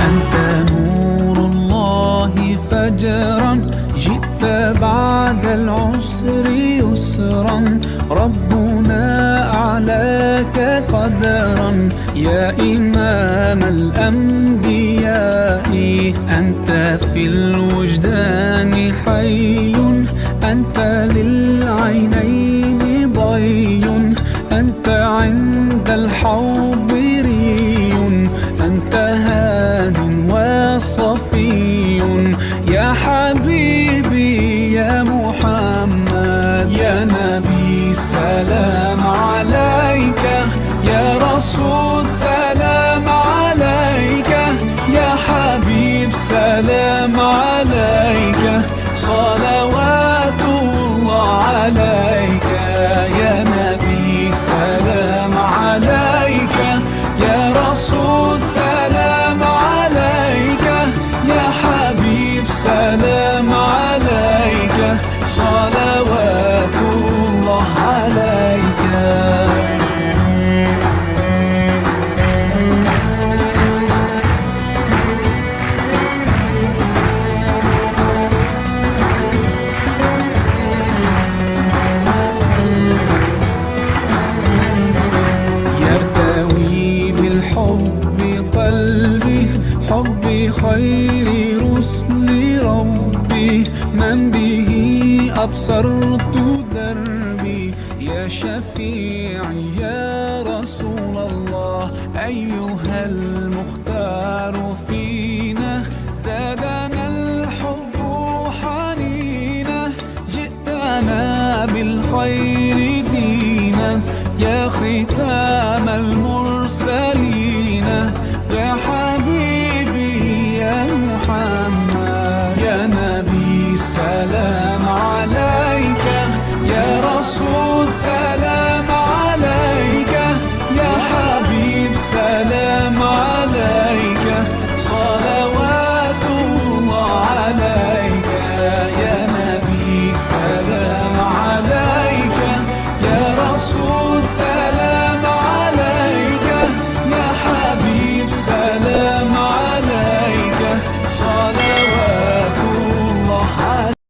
أنت نور الله فجرا، جئت بعد العسر يسرا، ربنا أعلاك قدرا يا إمام الأنبياء. أنت في الوجدان حي، أنت للعينين ضي، أنت عند الحوض ري، أنت هاد وصفي يا حبيبي يا محمد. يا نبي سلام عليك، يا رسول سلام عليك، يا حبيب سلام عليك، صلوات الله عليك. يا نبي سلام عليك، يا رسول سلام عليك، يا حبيب سلام عليك، صلوات الله عليك. قلبي حبي خير رسل ربي، من به أبصرت دربي. يا شفيعي يا رسول الله، أيها المختار فينا، زادنا الحب حنينا، جئتنا بالخير دينا، يا ختام المرسلين، يا حبيبي يا محمد. يا نبي سلام عليك، يا رسول سلام